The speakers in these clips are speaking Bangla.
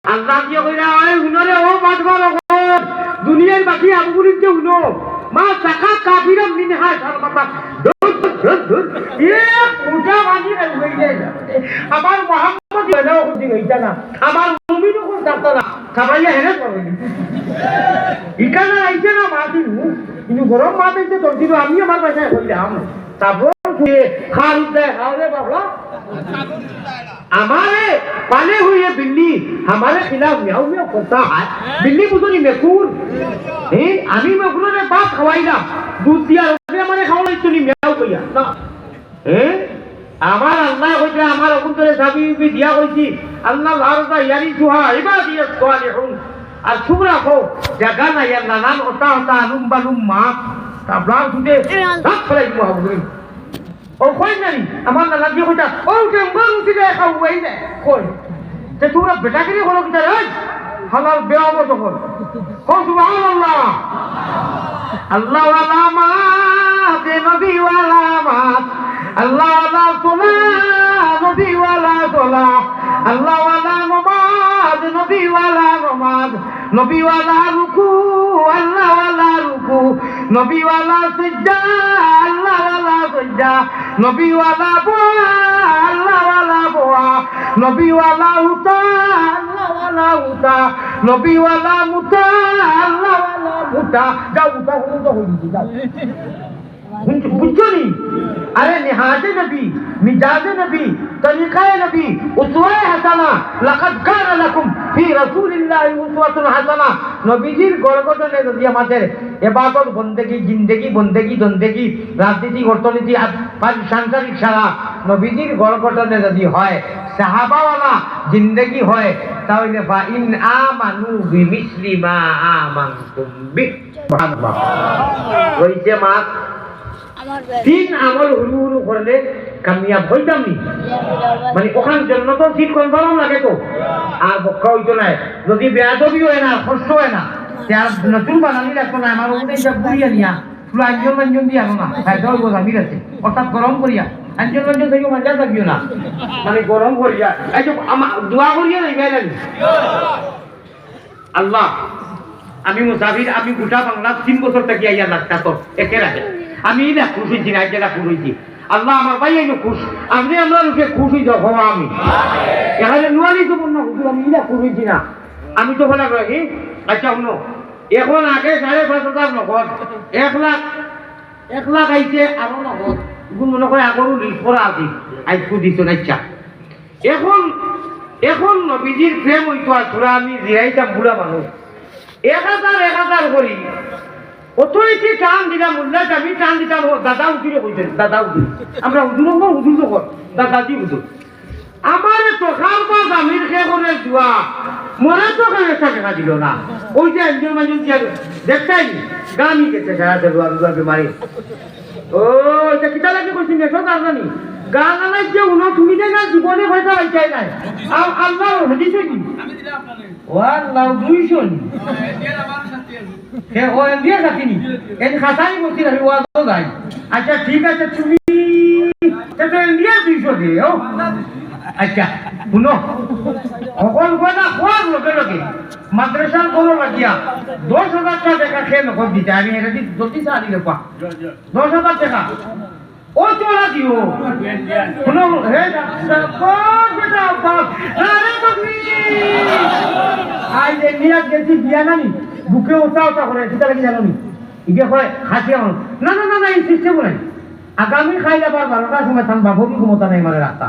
আল্লাহ কি কইরা ওই হুনরে ও বাদবার দুনিয়ার বাকি আবুগুলির যে হুনো মা চাকা কাবিরা মিনহা সর্বতা আমার মোহাম্মদ না আমার মুমিনও কোন থাকতো না খাবাইয়া হেরে পড়ে ইকানা আইছে না মাটি কিন্তু গরম মা দিতে তোর দিন আমি আমার বাসায় হইলাম তারপর খাল দেয় হাওরে বাবলা हमारे पाले हुए बिल्ली हमारे खिलाफ म्याऊ म्याऊ करता है बिल्ली बुजुर्ग मेकुर अभी मेकुरों ने बात खवाई ना दूध दिया हमारे खाओ तो नहीं म्याऊ भैया ना আমার আল্লাহ কইছে আমার অকুন্তরে সাবি দিয়া কইছি আল্লাহ লারতা ইয়ারি সুহা ইবাদিয়াস সালিহুন আর সুবরা কো জায়গা না ইয়া নানান ওটা ওটা আলুম বালুম মা তাবলা সুদে সব ফলাই মুহাবুরিন ও কই জানি আমার নানা দিয়ে কইতা ও জঙ্গল উঠিলে খাওয়াই দে কই যে তোমরা বেটাগিরি হলো কি রে হালাল বেয়াবো তখন ও সুবহানাল্লাহ আল্লাহ ওয়ালা মা বে নবী ওয়ালা মা আল্লাহ ওয়ালা সোলা নবী ওয়ালা সোলা আল্লাহ ওয়ালা নমাজ নবী ওয়ালা নমাজ নবী ওয়ালা রুকু আল্লাহ ওয়ালা রুকু নবী ওয়ালা সিজদা আল্লাহ ওয়ালা সিজদা নবী ওয়ালা বোয়া আল্লাহ ওয়ালা বোয়া নবী ওয়ালা উতা আল্লাহ ওয়ালা উতা নবী ওয়ালা মুতা আল্লাহ ওয়ালা মুতা যাও উতা তো হইছি যাও বুঝছো নি अरे निहाजे नबी मिजाजे नबी तरीक़ाए नबी उसवाए हसना लक़द कान लकुम फी रसूलिल्लाहि उसवातुन हसना नबीजीर গড়গড়নে যদি আমাদের ইবাদত বندگی জিন্দেগি বندگی দন্দেগি রাজনীতি অর্থনীতি আর সাংসারিক সারা নবীজির গড়গড়নে যদি হয় সাহাবাওয়ালা জিন্দেগি হয় তাহলে ফা ইন আমানু বিমিসলি মা আমানতুম বি সুবহানাল্লাহ ওইছে মা तीन আমল হুরু হুরু করলে কামিয়াব হইতাম নি মানে ওখান জন্য তো ঠিক কনফার্ম লাগে তো আর বক্কা হইতো না যদি বেয়াদবি হয় না কষ্ট হয় না তার নতুন বানানি লাগতো না আমার ওটাই সব বুড়িয়া নিয়া পুরো আঞ্জন দিয়া না ফায়দা হইব জামির আছে অর্থাৎ গরম করিয়া আঞ্জন থেকে মজা থাকিও না মানে গরম করিয়া এই যে দোয়া করিয়া নাই গাইলেন আল্লাহ আমি মুসাফির আমি গোটা বাংলা 3 বছর থেকে আইয়া লাগতা তো একে রাখে আমি না খুশি হইছি না যেটা খুশি হইছি আল্লাহ আমার ভাই এই খুশ আপনি আমরা লোকে খুশি যাও হওয়া আমি এখানে নুয়ারি তো বলনা হুজুর আমি না খুশি হইছি না আমি তো বলা কই আচ্ছা শুনো এখন আগে 5,500 নগদ 1 লাখ আইছে আর নগদ গুণ মনে করে আগরু লিস্ট করা আছে আইকু দিছ না ইচ্ছা এখন নবীজির প্রেম হইতো আসলে আমি জিরাইতাম বুড়া মানুষ 1000 করি অথরিটি টান দিলাম মুল্লা আমি টান দিতাম দাদা উঠিরে কইতেন দাদা উঠি আমরা হুজুর যখন দাদাজি হুজুর আমার চোখার পর জামির খেয়ে করে দোয়া মনে তো টাকা দিল না ওই যে একজন মানুষ দিয়া দেখতাই গানি গেছে সারা দোয়া বেমারি ও এটা কিতা লাগে কইছি নেশো তার জানি গান আলাই যে উনো তুমি যে না জীবনে হয়তো চাই নাই আল্লাহ হদিছে কি আমি দিলাম আপনারে ও আল্লাহ 200 নি হে ও দিয়ে যাতিনি এন খাতাই বলছি আমি ওয়াজ যাই আচ্ছা ঠিক আছে তুমি এটা ইন্ডিয়া 200 দিও আচ্ছা শুনো সকল কথা কোন লোকে মাদ্রাসার কোনো লাগিয়া 10,000 টাকা খেয়ে নকল দিতে আমি এটা দি 30 দিলে পা 10,000 টাকা ও তোলা দিও শুনো হে কোন বেটা বাপ আরে তুমি আই যে নিয়া গেছি বিয়া নানি বুকে ওটা করে সেটা লাগি জানো নি ইগে হয় হাসি আমার না এই সিস্টেম নাই আগামী খাই যাবার 12টার সময় থাম বাবুর ক্ষমতা নাই মানে রাস্তা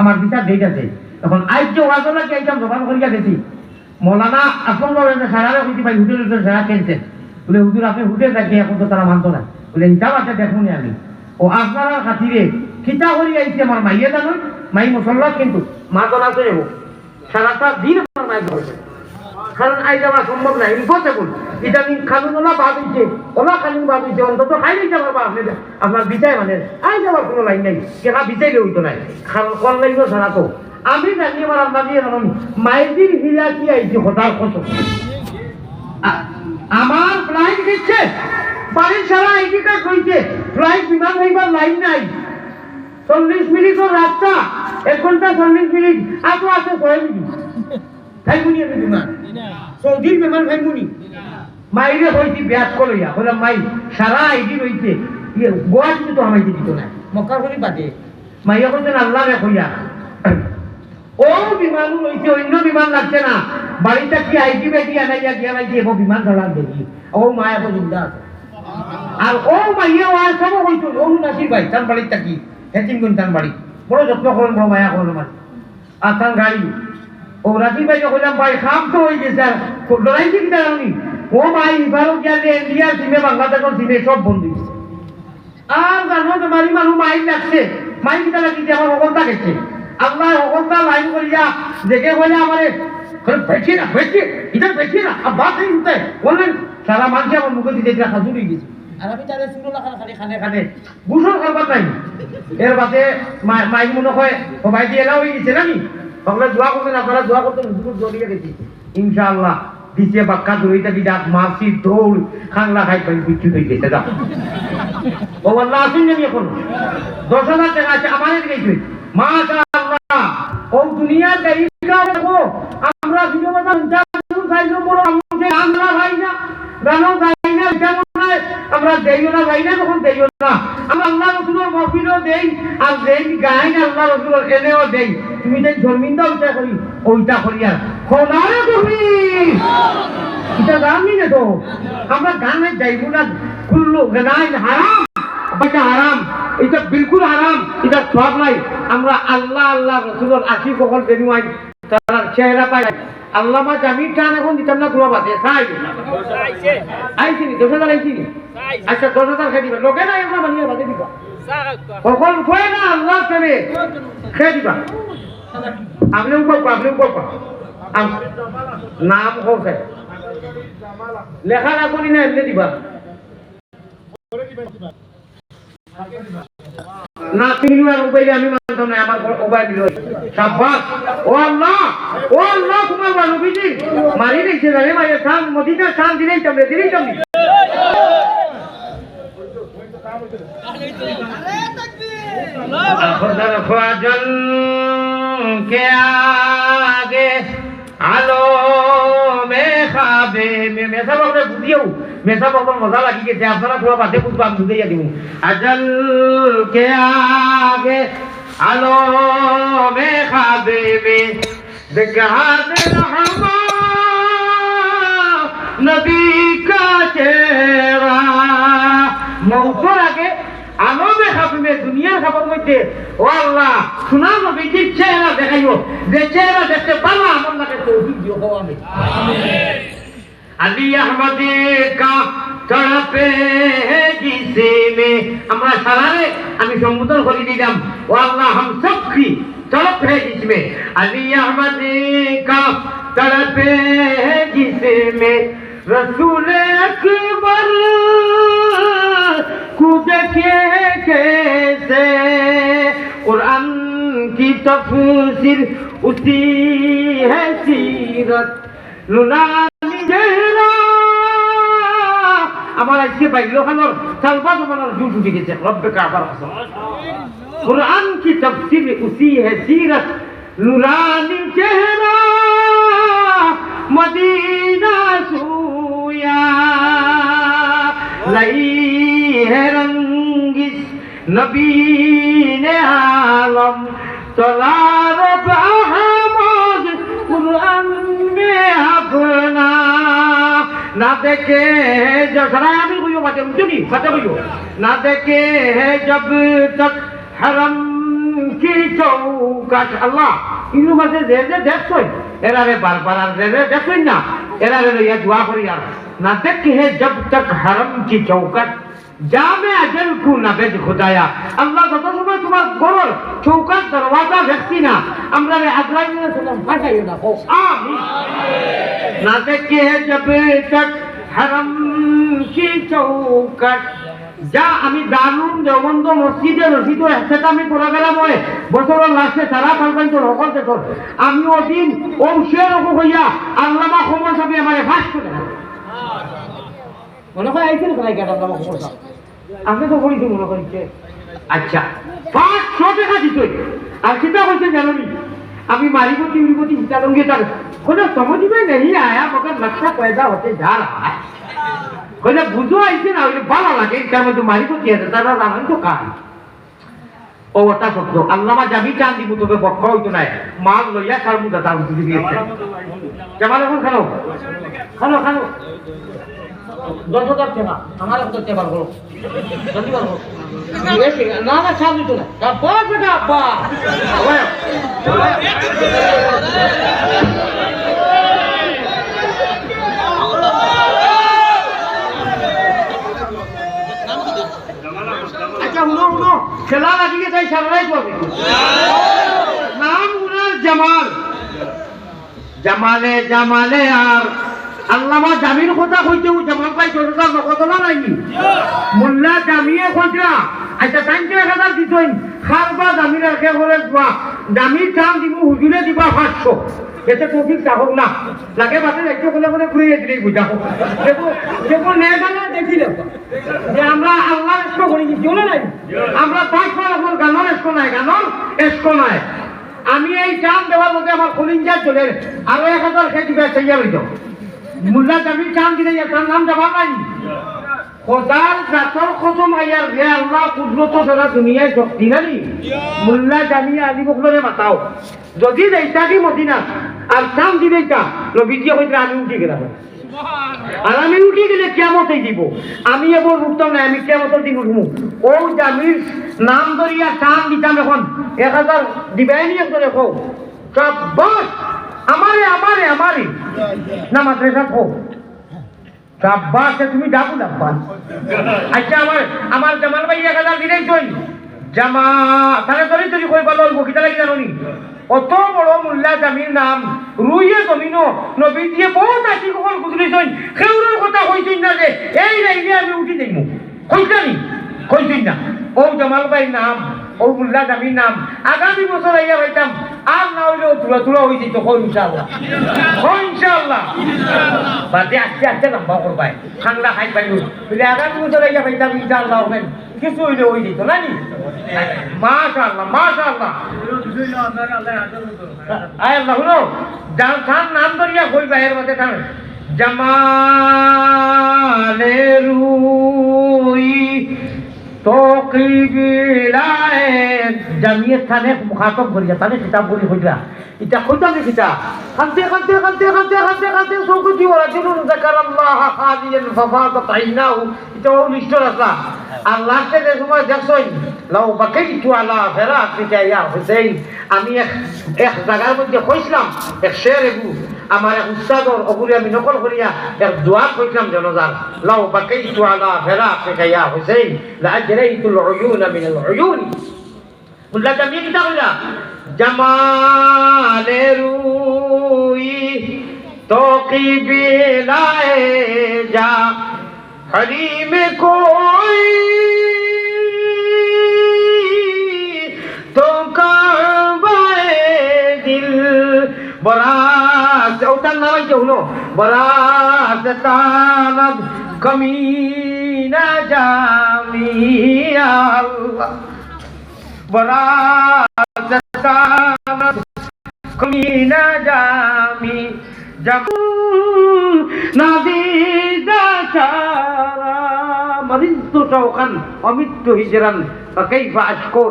আমার বিচার ডেট আছে এখন আজ যে ওয়াজলা কি আইতাম জবান করিয়া গেছি মৌলানা আসল বাবা সারারে কইছি ভাই হুজুর সারা কেনছে বলে হুজুর আপনি হুজুর থাকি এখন তো তারা মানতো না বলে ইটা আছে দেখুন আমি ও আপনার খাতিরে খিতা করি আইছে আমার মাইয়ে জানো মাই মুসল্লা কিন্তু মা তোলা তো যাবো সারাটা দিন আমার মাই ধরছে কারণ আই যাওয়া সম্ভব না ইম্পসিবল এটা আমি খালুনলা ভাবিছে ওলা খালুন ভাবিছে অন্তত খাই দিতে পারবা আপনি আপনার বিচাই মানে আই যাওয়ার কোনো লাইন নাই কেনা বিচাইলে হইতো নাই কারণ কোন লাইন ছাড়া তো আমি জানি আমার আল্লাহ দিয়ে জানি মাইদির হিলা কি আইছে হঠাৎ কত আমার ফ্লাইট দিচ্ছে বাড়ির সারা আইডিটা কইছে ফ্লাইট বিমান হইবার লাইন নাই 40 মিনিটের রাস্তা 1 ঘন্টা 40 মিনিট আতো আছে 6 মিনিট খাইবুনি আমি বিমান সৌদির বিমান খাইবুনি মাইরে হইছি ব্যাস কলইয়া বললাম মাই সারা আইডি রইছে গোয়া তো আমাইতে দিত না মক্কা করি বাদে মাইয়া বলছেন আল্লাহ রে কইয়া ও বিমানও রইছে অন্য বিমান লাগছে না বাড়িতে কি আইডি বেটি আনাইয়া গিয়া নাইছে ও বিমান চালান দেখি ও মায়া তো জিন্দা আছে আর ও মাইয়া ও সব হইতো ও নাসির ভাই তার বাড়ির থাকি হেচিন গুন তার বাড়ি বড় যত্ন করেন বড় মায়া করেন আমার আর তার গাড়ি ও রাসির ভাইকে কইলাম ভাই খাম তো হয়ে গেছে আর লড়াইছি কি জানি ও মাই এবারও গেলে ইন্ডিয়ার সিমে বাংলাদেশের সিমে সব বন্ধ দিচ্ছে আর জানো তোমারই মানুষ মাইক লাগছে মাইক কিটা লাগিয়েছে আমার অবস্থা গেছে আল্লাহ অবস্থা লাইন করিয়া দেখে বলে আমারে বেশি না বেশি এটা বেশি না আর বাদ নেই উঠতে বললেন সারা মানুষ আমার মুখে দিতে হাজুর হয়ে গেছে আর আমি তাদের শুনো খানে খানে বুঝো করবার নাই এর বাদে মাইক মনে হয় সবাই দিয়ে এলাও হয়ে গেছে নাকি সকলে দোয়া করবেন আপনারা দোয়া করতেন হুজুর জড়িয়ে গেছি ইনশাআল্লাহ দিছে বাক্কা দৌড়িতে দিদা মাসি দৌড় খাংলা খাই পাই বিচ্ছু হয়ে গেছে দাও ও আল্লাহ আসুন জানি এখন 10,000 টাকা আছে আমাদের গেছে মাশাআল্লাহ ও দুনিয়ার দেইকা দেখো আমরা ভিডিও বানান জানুন সাইজো বড় আমরা ভাই না গানো গাই না যেমন নাই আমরা দেইও না ভাই না তখন দেইও না আমরা আল্লাহ রাসূলের মাহফিলও দেই আর দেই গাই না আল্লাহ রাসূলের এনেও দেই তুমি যে শর্মিন্দা উঠা করি ওইটা করি আর খোদারে তুমি এটা জানি না তো আমরা গানে যাইবো না কুল্লু গানাই হারাম এটা হারাম এটা বিলকুল হারাম এটা সব নাই আমরা আল্লাহ আল্লাহ রাসূলের আশিক কখন দেনুয়াই তার চেহারা পাই আল্লামা জামির খান এখন দিতাম না দুয়া বাদে সাই আইছি নি 10,000 আইছি নি আচ্ছা 10,000 খাই দিবা লোকে না আমরা বানিয়ে বাদে দিবা কখন কই না আল্লাহ করে খাই দিবা আপনি উপর নাম হোক লেখা না করি না এমনি দিবা না তিনি আর উপায় আমি মানতাম না আমার উপায় দিল শাবাশ ও আল্লাহ তোমার নবীজি মারি দিয়েছে রে মায়ের শান মদিনা শান দিলেই তোমরা खुदर ख्वाजल के आगे आलो में खाबे में मैं सब अपने बुझियो मैं सब अपना मजा लगी के अपना थोड़ा बातें कुछ बात बुझे या दूँ अजल के आगे आलो में खाबे में दिखात रहमा नबी का चेहरा मौसर आगे আলো দেখাবে দুনিয়ার খাবার মধ্যে ও আল্লাহ শোনা নবীজির চেহারা দেখাইও যে চেহারা দেখতে পারো আমার নাকি তৌফিক দিও গো আমি আমিন আলী আহমদী কা তড়পে জিসে মে আমরা সারারে আমি সম্বোধন করে দিলাম ও আল্লাহ हम सब की तड़प है जिसमें अली अहमदी का तड़प है जिसमें रसूल अकबर को देखे कैसे कुरान की तफसीर उसी है सीरत नुरानी चेहरा আমার আজকে বাইলো খানোর সালবা জমানোর জুট উঠে গেছে রব্বে কাবার কসম कुरान की तफसीर उसी है सीरत नुरानी चेहरा मदीना सूया लाई है रंगिस नबी ने आलम तलार अहमद कुरान में अपना ना देखे जब सरायामी हुई बातें उनकी बातें हुई ना देखे जब तक हरम की चौकट अल्लाह इनु बातें दे देखो एरा रे बार बार दे देखो ना एरा रे ये दुआ करी यार ना देखे जब तक हरम की चौकट जामे अजल को नबेद खुदाया अल्लाह যত সময় তোমার ঘরের চৌকাট দরওয়াজা দেখছি না আমরা আজরাইল সালাম ফাটাই না ও আমিন না দেখে जब तक हरम की चौकट যা আমি দারুন দেওবন্দ মসজিদে রশিদ ইহতেমামি করা গেলাম ওই বছরের লাস্টে সারা পারবেন তো রকল দেখো আমি ওদিন অংশের রকম হইয়া আল্লামা খবর সবই আমারে ফাঁস করে মনে হয় আইছিল ভাই কাটা আল্লামা খবর সব আপনি তো বলিছি মনে করিছে আচ্ছা 500 টাকা দিতে আর কিতা বলছেন জানেন अभी मारी को चिंता लूंगी तक खुद समझ में नहीं आया मगर नक्शा पैदा होते जा रहा है खुद बुझो ऐसे ना बाला लगे क्या मैं तुम्हारी को किया था रावण तो कहा ओ वटा शब्द अल्लामा जाबी चांद দিব তোকে বক্ষ হইতো না মাল লইয়া কার মুদা দাও দিবি দিয়েছে জামাল এখন খানো খানো খানো 10,000 টাকা আমার কত টাকা বলো জলদি বলো না না ছাড় দিত না আব্বা বেটা আব্বা আচ্ছা উনো খেলা লাগিয়ে যাই সারাই করবে নাম উনার জামাল জামালে জামালে আর আল্লামা জামির কথা কইতেও জামাল ভাই 10,000 নগদ না নাকি মোল্লা জামিয়ে কইরা আচ্ছা 3000 দিতইন খারবা জামির কে করে দোয়া জামির চাম দিব হুজুরে দিবা 500 এতে টপিক থাকুক না লাগে বাতে একটু বলে বলে ঘুরিয়ে দিলেই বুঝাবো দেখো নেগানা দেখিলে যে আমরা আল্লাহর ইষ্ট করি কি চলে নাই আমরা 500 এখন গানোর ইষ্ট নাই গানোর ইষ্ট নাই আমি এই চাম দেওয়ার মধ্যে আমার কলিঞ্জা চলে আরো 1000 খেয়ে দিবে চাইয়া হইতো মুল্লা জামির চাম দিলে তার নাম যাবা নাই খোদার জাতর কসম আয়ার রে আল্লাহ কুদরত সারা দুনিয়ায় শক্তি নানি মুল্লা জামিয়া আলী বকলরে বাতাও যদি যাইতা কি মদিনা আর চাম দিলেইতা নবীজি কইরা আমি উঠি গেলাম আর আমি উঠি গেলে কিয়ামতেই দিব আমি এবার উঠতাম না আমি কিয়ামতের দিন উঠবো ও জামির নাম ধরিয়া চাম দিতাম এখন 1000 দিবাই নি একজনে কো সব বস আমারে আমারে আমারে না মাদ্রাসা কো সাব্বাসে তুমি ডাকু ডাকবা আচ্ছা আমার জামাল ভাই 1000 দিলেই কই জামা তাহলে ধরে তুই কই বলো বকিতা লাগি জানোনি অত বড় মোল্লা জামির নাম রুইয়ে জমিনো নবী দিয়ে বহুত আছি কখন গুজরিছই খেউরের কথা কইছিস না যে এই লাইনে আমি উঠি দেইমু কইছানি কইছিস না ও জামাল ভাই নাম ও মোল্লা জামির নাম আগামী বছর আইয়া পাইতাম আর না হইলেও তুলা হয়ে যেত ইনশাআল্লাহ বাদে আস্তে আস্তে লম্বা করবাই ঠান্ডা খাই পাইলু বলে আগামী বছর আইয়া পাইতাম ইনশাআল্লাহ হবেন কিছু হইলে হয়ে যেত না নি মাশাআল্লাহ মাশাআল্লাহ আয় আল্লাহ হলো যার নাম ধরিয়া কই বাইরের মধ্যে থাম জামালে রুই তোকি বিলায় জামিয়ে থানে মুখাতব করিয়া তানে কিতাব বলি হইলা এটা কইতা নে কিতা কান্তে সৌকুতি ওরা দিলুন যাকারাল্লাহ খালিয়ান ফাফাদাত আইনাহু এটা লিস্ট রাখা আল্লাহ কে যে সময় দেখছই লাউ বাকাইতু আলা ফিরাকিকা ইয়া হুসাইন আমি এক জায়গার মধ্যে কইছিলাম এক শের আমার উস্তাদর অগুলি আমি নকল করিয়া এক দোয়া কইলাম জনজার লাউ বাকাইতু আলা ফিরাকিকা ইয়া হুসাইন লাআজরাইতুল উয়ুনা মিনাল উয়ুন মুল্লা জামিয়ে কিতা কইলা জামালে রুই তোকি বিলায়ে যা हरीम कोई तो काबाए दिल बरास उतार ना भाई चलो बरास तानद कमीना जामिया बरास तानद कमीना जामी जब नादिदा मरिजतु शौqan अमितु हिजran فكيف أشكو